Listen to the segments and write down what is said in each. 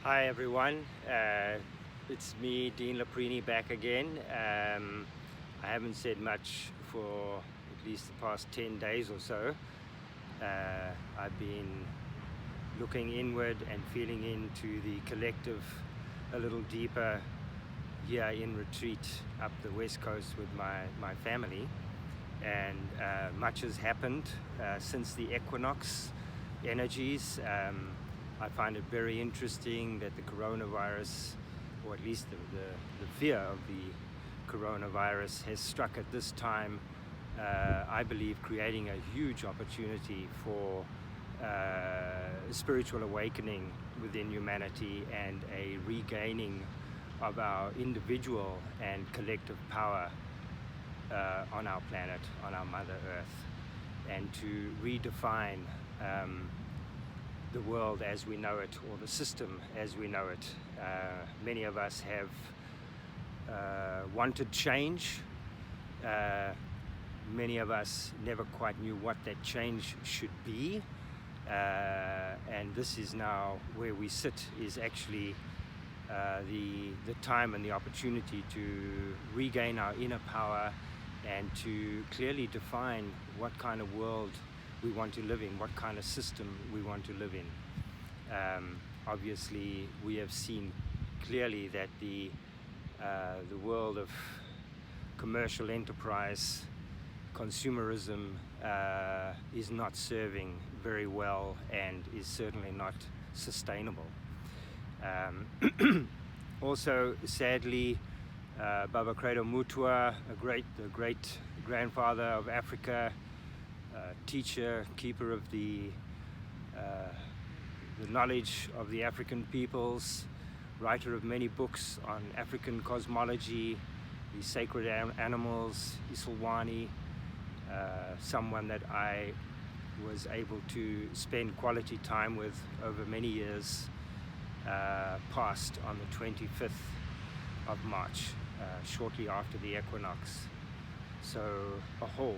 Hi everyone, it's me, Dean Laprini, back again. I haven't said much for at least the past 10 days or so. I've been looking inward and feeling into the collective a little deeper here in retreat up the west coast with my family. And much has happened since the equinox energies. I find it very interesting that the coronavirus, or at least the fear of the coronavirus, has struck at this time, I believe, creating a huge opportunity for spiritual awakening within humanity and a regaining of our individual and collective power on our planet, on our Mother Earth, and to redefine the world as we know it, or the system as we know it. Many of us have wanted change. Many of us never quite knew what that change should be. And this is now where we sit, is actually the time and the opportunity to regain our inner power and to clearly define what kind of world we want to live in, what kind of system we want to live in. Obviously, we have seen clearly that the world of commercial enterprise, consumerism, is not serving very well and is certainly not sustainable. Also, sadly, Baba Credo Mutwa, the great grandfather of Africa, teacher, keeper of the knowledge of the African peoples, writer of many books on African cosmology, the sacred animals, Isilwani, someone that I was able to spend quality time with over many years, passed on the 25th of March, shortly after the equinox. So, aho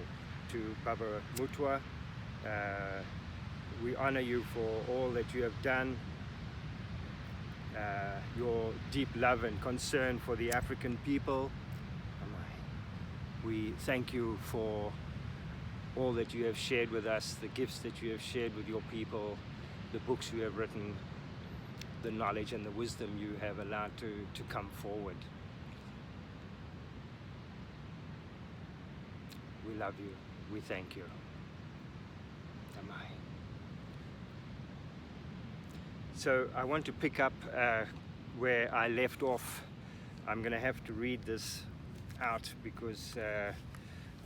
to Baba Mutwa. We honor you for all that you have done, your deep love and concern for the African people. We thank you for all that you have shared with us, the gifts that you have shared with your people, the books you have written, the knowledge and the wisdom you have allowed to come forward. We love you. We thank you. Amai. So I want to pick up where I left off. I'm going to have to read this out because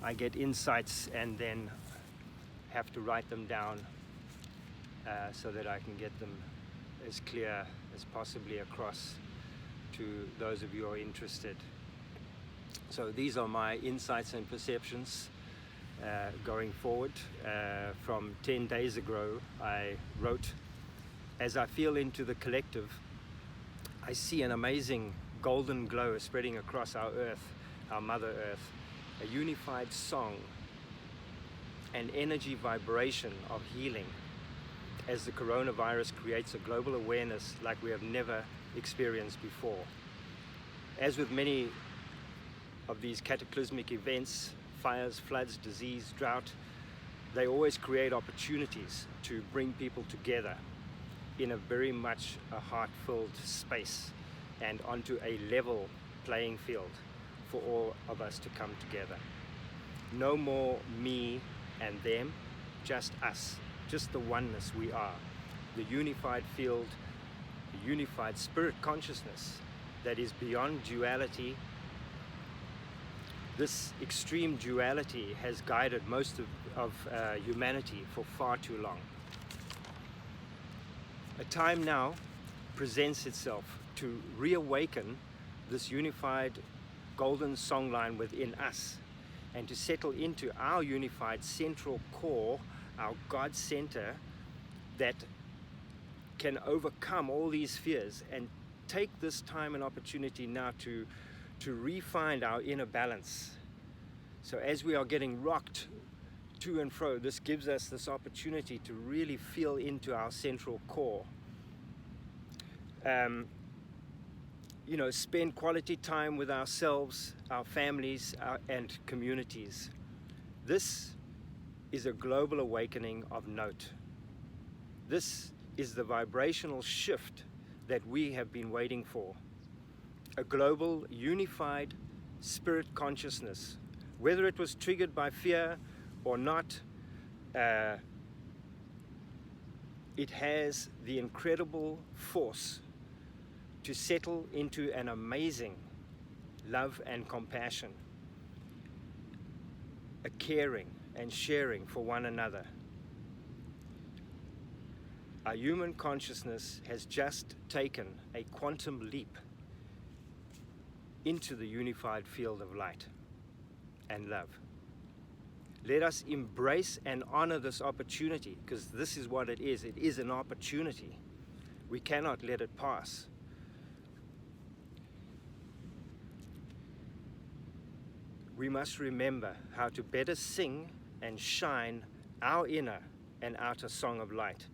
I get insights and then have to write them down so that I can get them as clear as possibly across to those of you who are interested. So these are my insights and perceptions going forward. From 10 days ago, I wrote, as I feel into the collective, I see an amazing golden glow spreading across our earth, our Mother Earth, a unified song, an energy vibration of healing as the coronavirus creates a global awareness like we have never experienced before. As with many of these cataclysmic events, fires, floods, disease, drought, they always create opportunities to bring people together in a very much a heart-filled space and onto a level playing field for all of us to come together. No more me and them, just us, just the oneness we are, the unified field, the unified spirit consciousness that is beyond duality. This extreme duality has guided most of humanity for far too long. A time now presents itself to reawaken this unified golden songline within us and to settle into our unified central core, our God center, that can overcome all these fears and take this time and opportunity now to refine our inner balance. So as we are getting rocked to and fro, this gives us this opportunity to really feel into our central core. spend quality time with ourselves, our families, and communities. This is a global awakening of note. This is the vibrational shift that we have been waiting for. A global, unified spirit consciousness. Whether it was triggered by fear or not, it has the incredible force to settle into an amazing love and compassion, a caring and sharing for one another. Our human consciousness has just taken a quantum leap into the unified field of light and love. Let us embrace and honor this opportunity, because this is what it is. It is an opportunity. We cannot let it pass. We must remember how to better sing and shine our inner and outer song of light,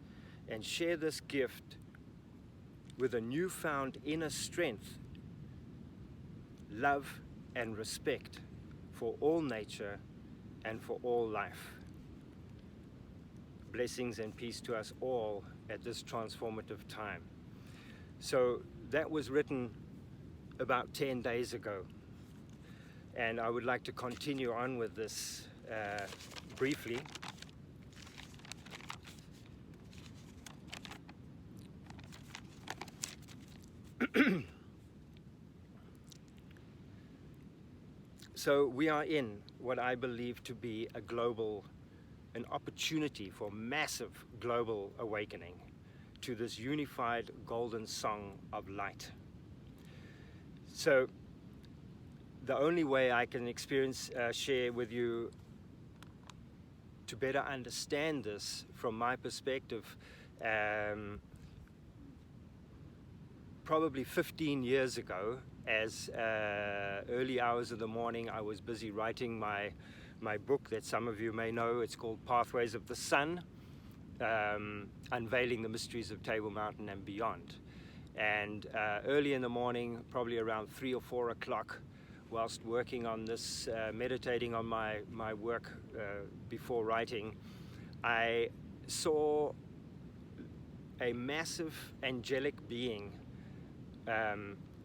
and share this gift with a newfound inner strength, love and respect for all nature and for all life. Blessings and peace to us all at this transformative time. So that was written about 10 days ago, and I would like to continue on with this briefly. So we are in what I believe to be an opportunity for massive global awakening to this unified golden song of light. So the only way I can share with you to better understand this from my perspective, probably 15 years ago, as early hours of the morning, I was busy writing my book that some of you may know. It's called Pathways of the Sun, Unveiling the Mysteries of Table Mountain and Beyond. And early in the morning, probably around 3 or 4 o'clock, whilst working on this, meditating on my work before writing, I saw a massive angelic being,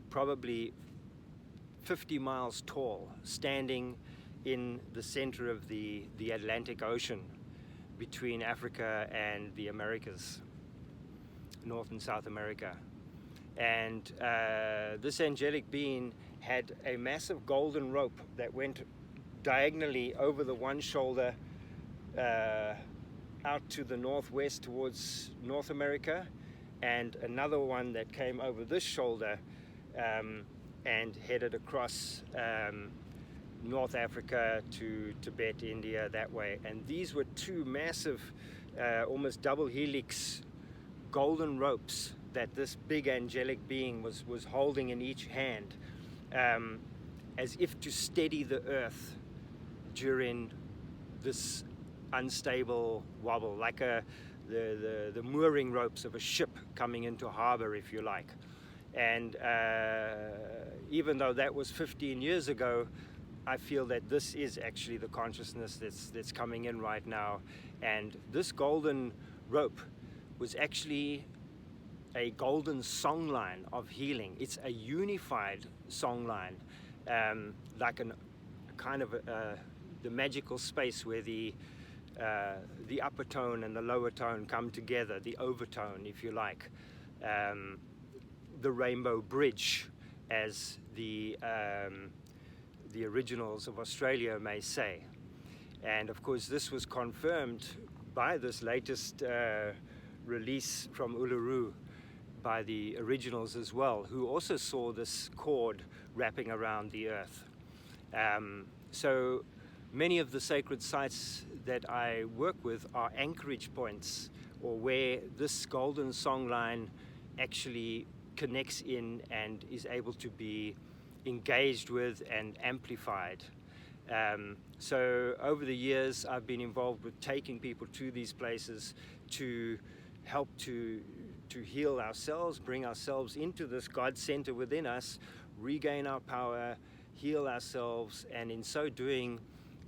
probably 50 miles tall, standing in the center of the Atlantic Ocean between Africa and the Americas, North and South America. And this angelic being had a massive golden rope that went diagonally over the one shoulder out to the northwest towards North America, and another one that came over this shoulder and headed across North Africa to Tibet, India, that way. And these were two massive, almost double helix golden ropes that this big angelic being was holding in each hand, as if to steady the earth during this unstable wobble, like the mooring ropes of a ship coming into harbor, if you like. And even though that was 15 years ago, I feel that this is actually the consciousness that's coming in right now. And this golden rope was actually a golden songline of healing. It's a unified songline, like a kind of the magical space where the upper tone and the lower tone come together, the overtone, if you like. The rainbow bridge, as the originals of Australia may say. And of course this was confirmed by this latest release from Uluru by the originals as well, who also saw this cord wrapping around the earth. So many of the sacred sites that I work with are anchorage points, or where this golden songline actually connects in and is able to be engaged with and amplified. So over the years I've been involved with taking people to these places to help to heal ourselves, bring ourselves into this God center within us, regain our power, heal ourselves, and in so doing,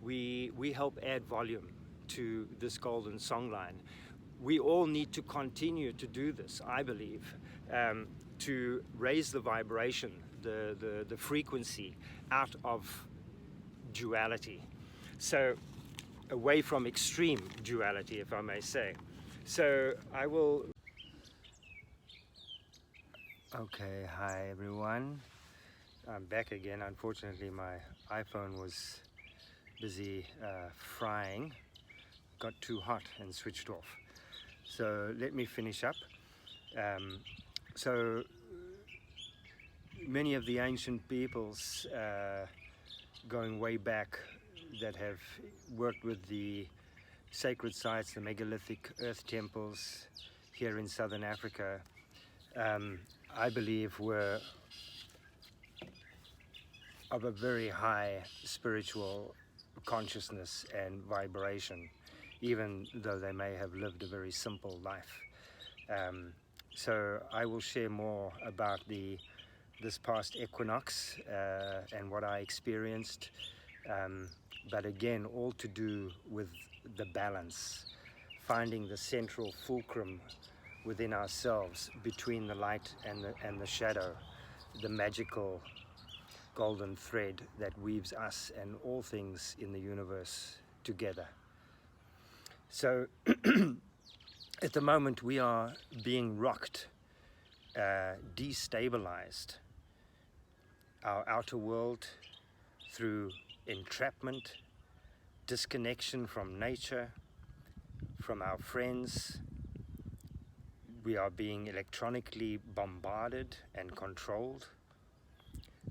we help add volume to this golden songline. We all need to continue to do this, I believe, to raise the vibration, the frequency out of duality. So away from extreme duality, if I may say. So I will... Okay, hi everyone. I'm back again. Unfortunately, my iPhone was busy frying, got too hot and switched off. So let me finish up. So many of the ancient peoples going way back that have worked with the sacred sites, the megalithic earth temples here in southern Africa, I believe were of a very high spiritual consciousness and vibration, even though they may have lived a very simple life. So I will share more about this past equinox and what I experienced, but again, all to do with the balance, finding the central fulcrum within ourselves between the light and the shadow, the magical golden thread that weaves us and all things in the universe together. So at the moment we are being rocked, destabilized, our outer world through entrapment, disconnection from nature, from our friends. We are being electronically bombarded and controlled.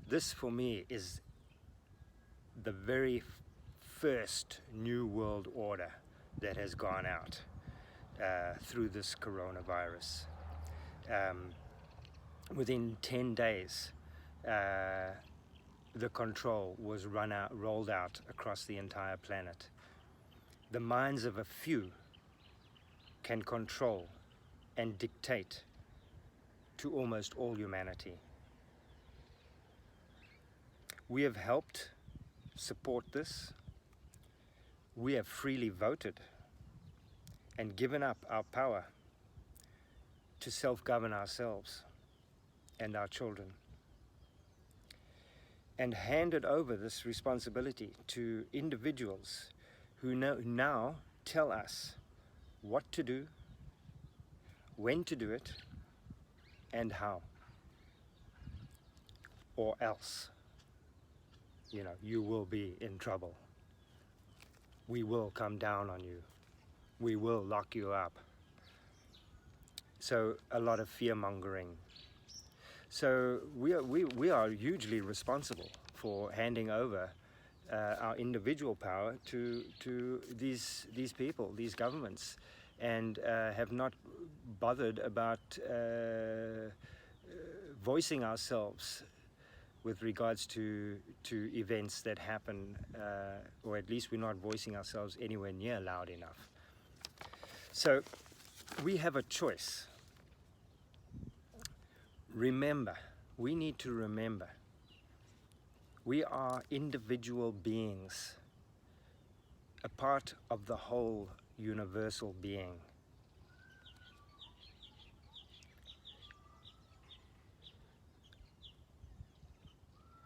This for me is the very first new world order that has gone out through this coronavirus. Within 10 days, the control was rolled out across the entire planet. The minds of a few can control and dictate to almost all humanity. We have helped support this. We have freely voted and given up our power to self-govern ourselves and our children, and handed over this responsibility to individuals who now tell us what to do, when to do it, and how, or else, you will be in trouble. We will come down on you. We will lock you up. So a lot of fear-mongering. So we are hugely responsible for handing over our individual power to these people, these governments, and have not bothered about voicing ourselves with regards to events that happen, or at least we're not voicing ourselves anywhere near loud enough. So we have a choice. Remember, we need to remember, we are individual beings, a part of the whole universal being.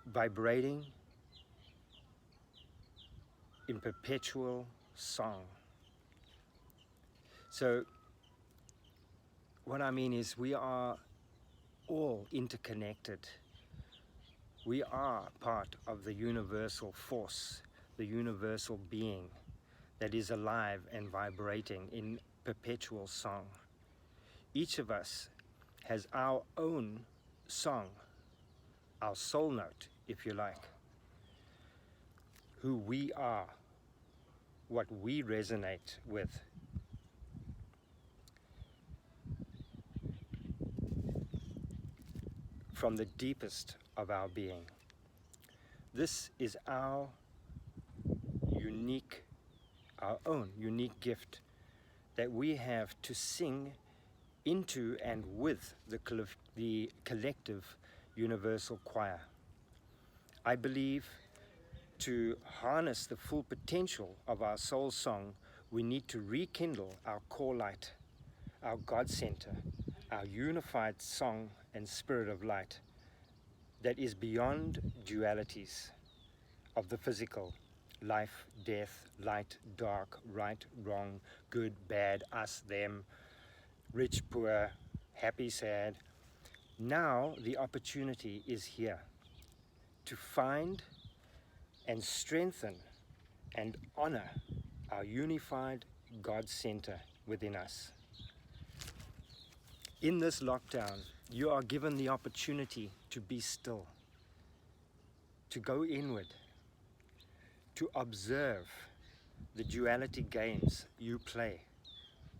Vibrating in perpetual song. So what I mean is we are all interconnected. We are part of the universal force, the universal being that is alive and vibrating in perpetual song. Each of us has our own song, our soul note, if you like, who we are, what we resonate with. From the deepest of our being. This is our own unique gift that we have to sing into and with the collective universal choir. I believe to harness the full potential of our soul song, we need to rekindle our core light, our God center, our unified song and spirit of light that is beyond dualities of the physical, life, death, light, dark, right, wrong, good, bad, us, them, rich, poor, happy, sad. Now the opportunity is here to find and strengthen and honor our unified God center within us. In this lockdown, you are given the opportunity to be still, to go inward, to observe the duality games you play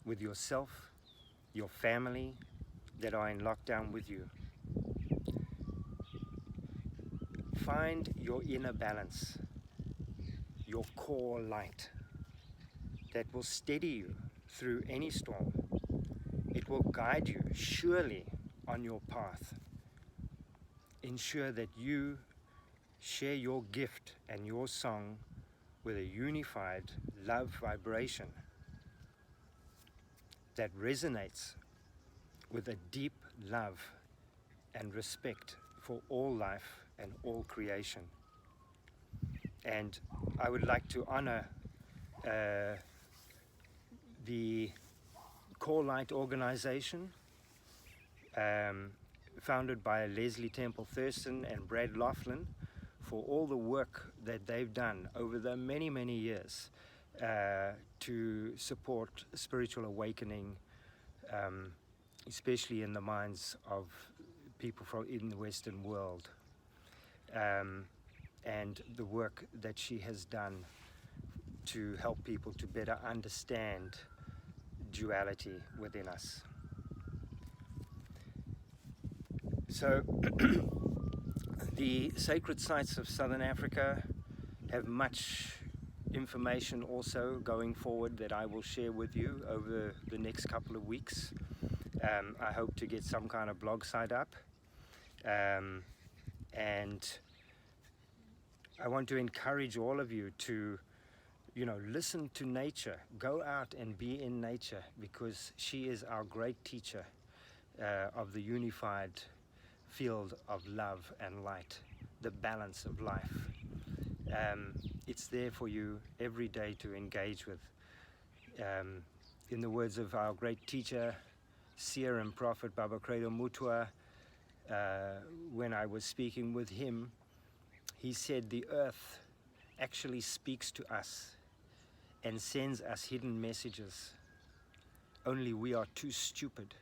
with yourself, your family that are in lockdown with you. Find your inner balance, your core light that will steady you through any storm. It will guide you surely on your path. Ensure that you share your gift and your song with a unified love vibration that resonates with a deep love and respect for all life and all creation. And I would like to honor the Core Light organization, founded by Leslie Temple Thurston and Brad Laughlin, for all the work that they've done over the many, many years to support spiritual awakening, especially in the minds of people in the Western world, and the work that she has done to help people to better understand duality within us. So the sacred sites of Southern Africa have much information also going forward that I will share with you over the next couple of weeks. I hope to get some kind of blog site up, and I want to encourage all of you to listen to nature, go out and be in nature, because she is our great teacher of the unified field of love and light, the balance of life. It's there for you every day to engage with. In the words of our great teacher, seer and prophet Baba Credo Mutua, when I was speaking with him, he said the earth actually speaks to us and sends us hidden messages. Only we are too stupid,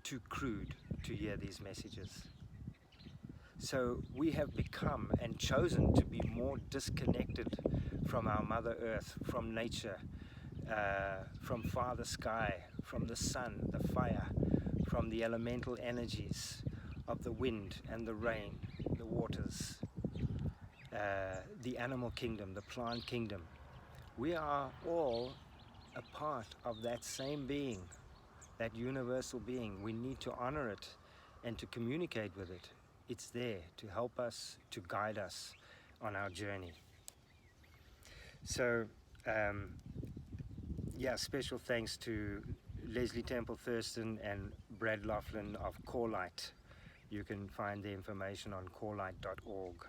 too crude to hear these messages. So we have become and chosen to be more disconnected from our Mother Earth, from nature, from Father Sky, from the sun, the fire, from the elemental energies of the wind and the rain, the waters, the animal kingdom, the plant kingdom. We are all a part of that same being, that universal being. We need to honor it and to communicate with it. It's there to help us, to guide us on our journey. So, special thanks to Leslie Temple Thurston and Brad Laughlin of Core Light. You can find the information on corelight.org.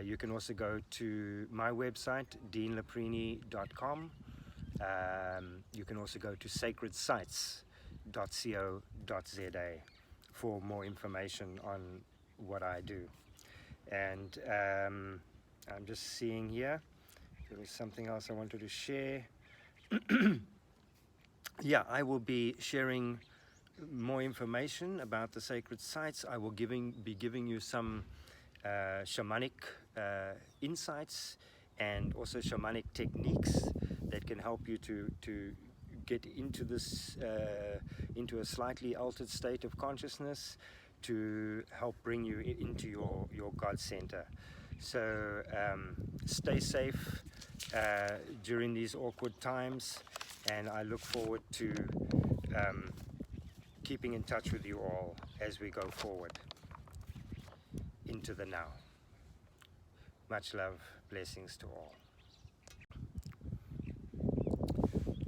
You can also go to my website, deanlaprini.com. You can also go to sacredsites.co.za for more information on what I do. And I'm just seeing here, there was something else I wanted to share. Yeah, I will be sharing more information about the sacred sites. I will be giving you some shamanic insights and also shamanic techniques that can help you to get into this into a slightly altered state of consciousness, to help bring you into your God center. So stay safe during these awkward times, and I look forward to keeping in touch with you all as we go forward into the now. Much love, blessings to all.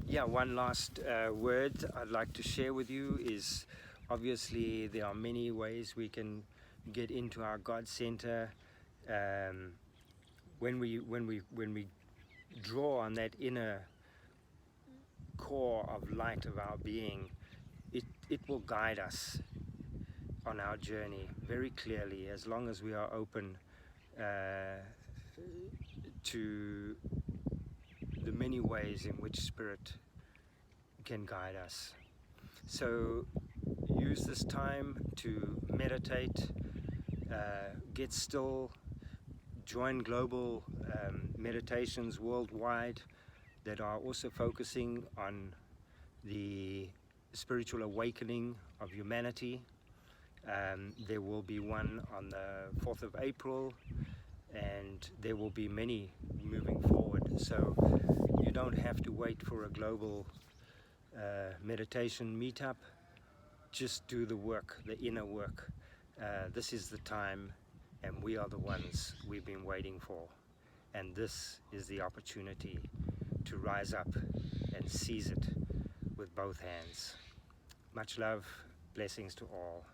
Yeah, one last word I'd like to share with you is, obviously there are many ways we can get into our God Center. When we draw on that inner core of light of our being, it will guide us on our journey very clearly, as long as we are open to the many ways in which Spirit can guide us. So use this time to meditate, get still, join global meditations worldwide that are also focusing on the spiritual awakening of humanity. There will be one on the 4th of April, and there will be many moving forward. So you don't have to wait for a global meditation meetup. Just do the work, the inner work. This is the time, and we are the ones we've been waiting for. And this is the opportunity to rise up and seize it with both hands. Much love, blessings to all.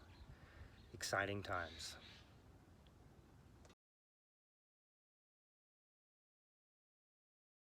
Exciting times.